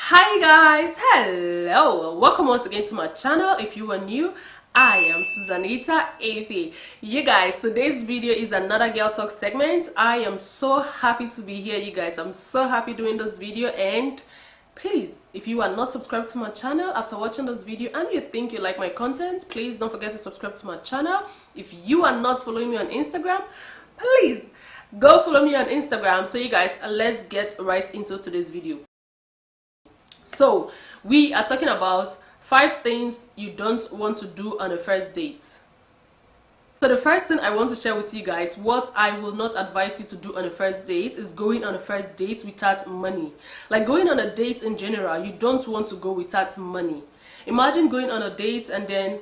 Hi guys, hello, welcome once again to my channel. If you are new, I am Susanita. You guys, today's video is another girl talk segment. I am so happy to be here, you guys. I'm so happy doing this video, and please, if you are not subscribed to my channel after watching this video and you think you like my content, please don't forget to subscribe to my channel. If you are not following me on Instagram, please go follow me on Instagram. So you guys, let's get right into today's video. So we are talking about 5 things you don't want to do on a first date. So the first thing I want to share with you guys, what I will not advise you to do on a first date, is going on a first date without money. Like going on a date in general, you don't want to go without money. Imagine going on a date and then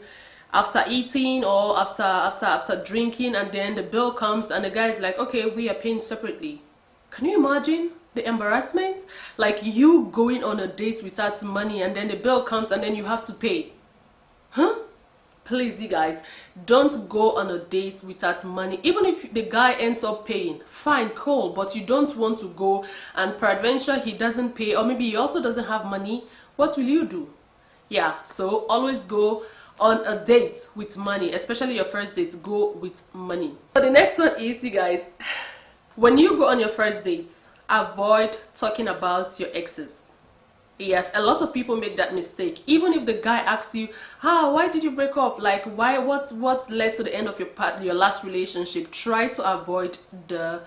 after eating or after drinking, and then the bill comes and the guy is like, okay, we are paying separately. Can you imagine the embarrassment? Like you going on a date without money and then the bill comes and then you have to pay. Huh? Please, you guys, don't go on a date without money. Even if the guy ends up paying, fine, cool, but you don't want to go and peradventure he doesn't pay, or maybe he also doesn't have money. What will you do? Yeah, so always go on a date with money, especially your first date. Go with money. So the next one is, you guys, when you go on your first dates, avoid talking about your exes. Yes, a lot of people make that mistake. Even if the guy asks you, why did you break up? Like, why? What led to the end of your last relationship? Try to avoid the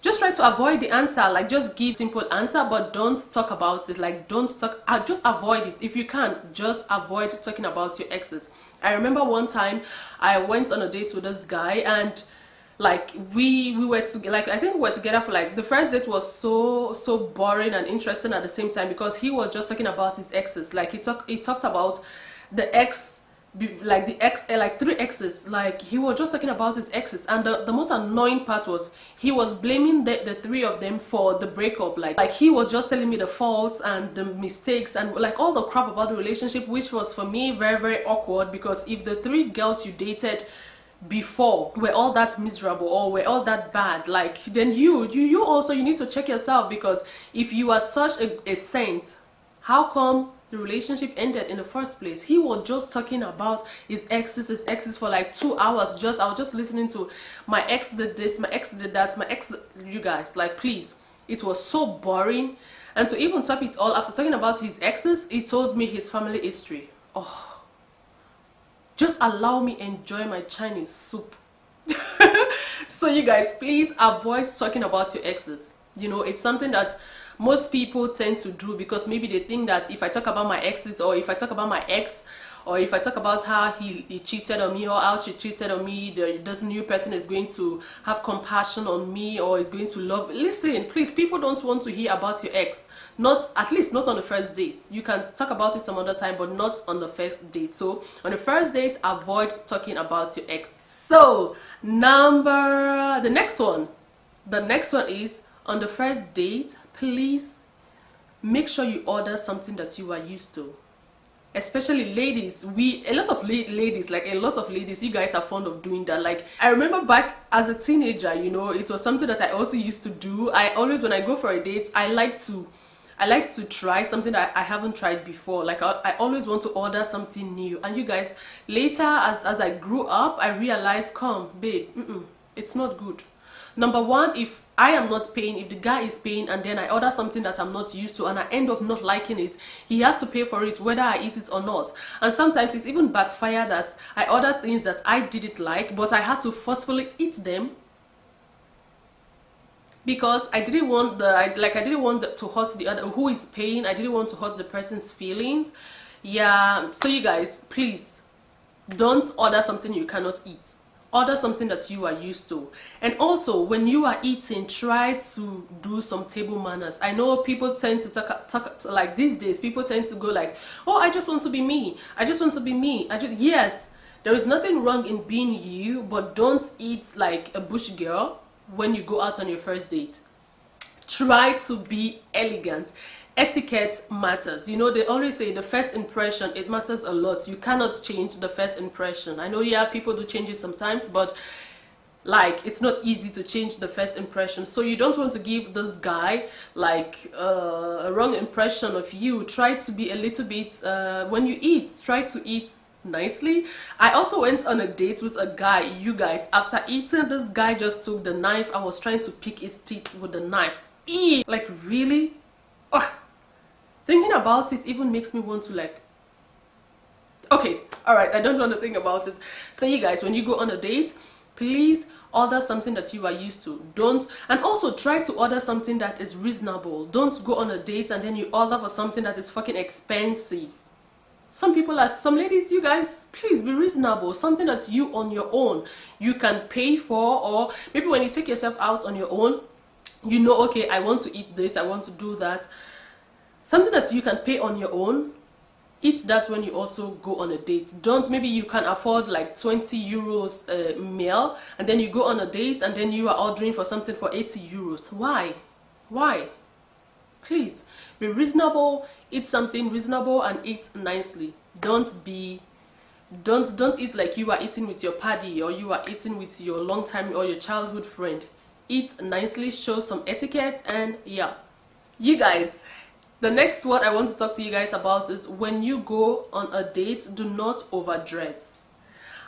answer. Like, just give simple answer, but don't talk about it. Like, don't talk. Just avoid it. If you can, just avoid talking about your exes. I remember one time I went on a date with this guy, and like we were together. Like, I think we were together for, like, the first date was so boring and interesting at the same time, because he was just talking about his exes. Like he talked about the ex, like the ex, like 3 exes. Like he was just talking about his exes, and the most annoying part was he was blaming the 3 of them for the breakup. Like he was just telling me the faults and the mistakes and like all the crap about the relationship, which was for me very, very awkward, because if the 3 girls you dated before were all that miserable or were all that bad, like, then you also, you need to check yourself, because if you are such a saint, how come the relationship ended in the first place? He was just talking about his exes for like 2 hours. I was just listening to my ex did this, my ex did that, my ex. You guys, like, please, it was so boring. And to even top it all, after talking about his exes, he told me his family history. Oh, just allow me enjoy my Chinese soup. So you guys, please avoid talking about your exes. You know, it's something that most people tend to do, because maybe they think that if I talk about my exes, or if I talk about my ex, or if I talk about how he cheated on me or how she cheated on me, this new person is going to have compassion on me or is going to love me. Listen, please, people don't want to hear about your ex. Not, at least not on the first date. You can talk about it some other time, but not on the first date. So on the first date, avoid talking about your ex. So the next one is, on the first date, please make sure you order something that you are used to. Especially ladies, a lot of ladies, you guys are fond of doing that. Like, I remember back as a teenager, you know, it was something that I also used to do. I always, when I go for a date, I like to try something that I haven't tried before. Like, I always want to order something new. And you guys, later, as I grew up, I realized, come babe, it's not good. Number one, if I am not paying, if the guy is paying, and then I order something that I'm not used to and I end up not liking it, he has to pay for it whether I eat it or not. And sometimes it's even backfire that I order things that I didn't like, but I had to forcefully eat them, because I didn't want to hurt the other who is paying. I didn't want to hurt the person's feelings. Yeah, so you guys, please don't order something you cannot eat. Order something that you are used to. And also, when you are eating, try to do some table manners. I know people tend to talk like, these days people tend to go like, oh, I just want to be me, I just want to be me. Yes, there is nothing wrong in being you, but don't eat like a bush girl when you go out on your first date. Try to be elegant. Etiquette matters. You know, they always say the first impression, it matters a lot. You cannot change the first impression. I know, yeah, people do change it sometimes, but Like, it's not easy to change the first impression, so you don't want to give this guy like a wrong impression of you. Try to be a little bit, when you eat, try to eat nicely. I also went on a date with a guy, you guys. After eating, this guy just took the knife and was trying to pick his teeth with the knife. Eee! Like, really? Ugh. Thinking about it even makes me want to, like, okay, all right, I don't want to think about it. So you guys, when you go on a date, please order something that you are used to. Don't, and also try to order something that is reasonable. Don't go on a date and then you order for something that is fucking expensive. Some people are, some ladies, you guys, please be reasonable. Something that you on your own you can pay for, or maybe when you take yourself out on your own, you know, okay, I want to eat this, I want to do that. Something that you can pay on your own, eat that when you also go on a date. Don't, maybe you can afford like 20 euros a meal and then you go on a date and then you are ordering for something for 80 euros. Why? Please be reasonable, eat something reasonable and eat nicely. Don't eat like you are eating with your paddy or you are eating with your long time or your childhood friend. Eat nicely, show some etiquette, and yeah. You guys, the next word I want to talk to you guys about is when you go on a date, do not overdress.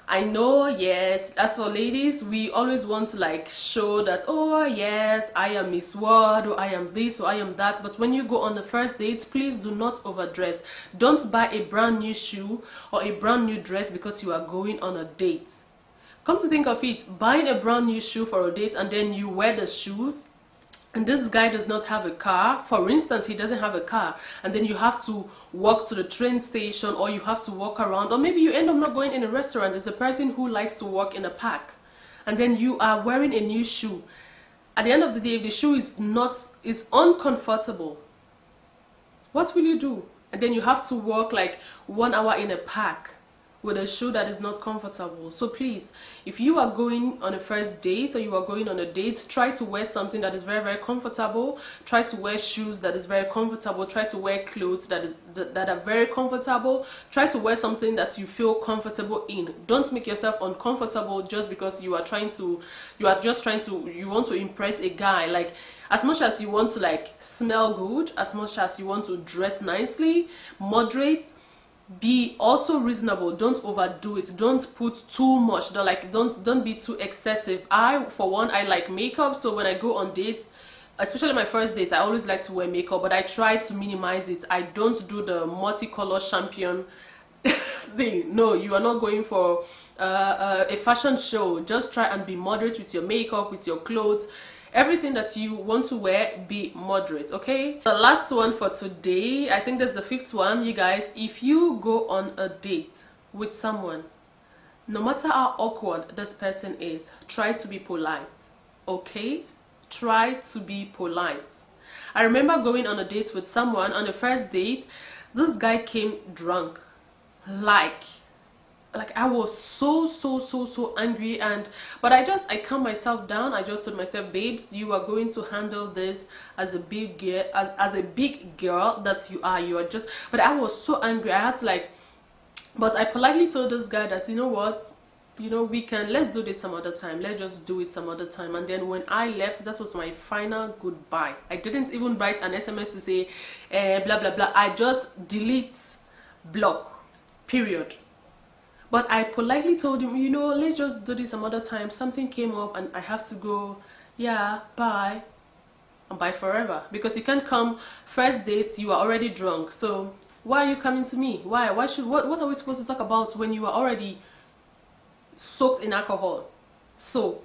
I know, yes, as for ladies, we always want to like show that, oh yes, I am Miss World, or I am this, or I am that. But when you go on the first date, please do not overdress. Don't buy a brand new shoe or a brand new dress because you are going on a date. Come to think of it, buying a brand new shoe for a date and then you wear the shoes, and this guy does not have a car, for instance, he doesn't have a car, and then you have to walk to the train station or you have to walk around, or maybe you end up not going in a restaurant. There's a person who likes to walk in a park, and then you are wearing a new shoe. At the end of the day, if the shoe is uncomfortable, what will you do? And then you have to walk like 1 hour in a park with a shoe that is not comfortable. So please, if you are going on a first date or you are going on a date, try to wear something that is very, very comfortable. Try to wear shoes that is very comfortable. Try to wear clothes that are very comfortable. Try to wear something that you feel comfortable in. Don't make yourself uncomfortable just because you want to impress a guy. Like, as much as you want to like smell good, as much as you want to dress nicely, moderate. Be also reasonable. Don't overdo it. Don't put too much. Don't be too excessive. For one, I like makeup, so when I go on dates, especially my first dates, I always like to wear makeup, but I try to minimize it. I don't do the multicolor champion thing. No, you are not going for a fashion show. Just try and be moderate with your makeup, with your clothes. Everything that you want to wear, be moderate, okay? The last one for today, I think that's the 5th one, you guys. If you go on a date with someone, no matter how awkward this person is, try to be polite, okay? Try to be polite. I remember going on a date with someone. On the first date, this guy came drunk. Like I was so angry, but I calmed myself down. I just told myself, babes, you are going to handle this as a big girl, as a big girl that you are just. But I was so angry. I had to but I politely told this guy that, you know what, let's do it some other time. Let's just do it some other time. And then when I left, that was my final goodbye. I didn't even write an SMS to say blah blah blah. I just delete, block, period. But I politely told him, let's just do this some other time. Something came up and I have to go. Yeah, bye. And bye forever. Because you can't come first dates, you are already drunk. So why are you coming to me? Why? What are we supposed to talk about when you are already soaked in alcohol? So,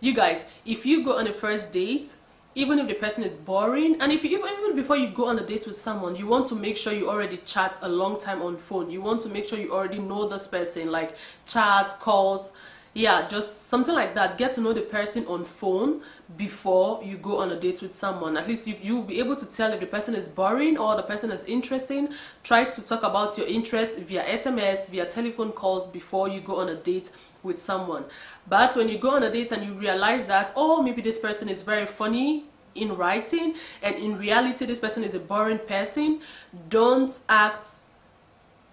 you guys, if you go on a first date, even if the person is boring, and if you even before you go on a date with someone, you want to make sure you already chat a long time on phone. You want to make sure you already know this person, like chat, calls, yeah, just something like that. Get to know the person on phone before you go on a date with someone. At least you'll be able to tell if the person is boring or the person is interesting. Try to talk about your interest via SMS, via telephone calls before you go on a date with someone. But when you go on a date and you realize that, oh, maybe this person is very funny in writing and in reality this person is a boring person, don't act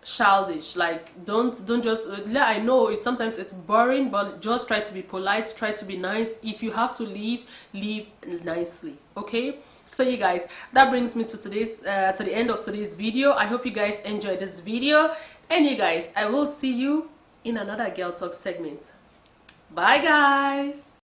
childish. Like don't just yeah, I know it's sometimes it's boring, but just try to be polite, try to be nice. If you have to leave, leave nicely, okay? So you guys, that brings me to today's to the end of today's video. I hope you guys enjoyed this video, and you guys, I will see you in another girl talk segment. Bye guys.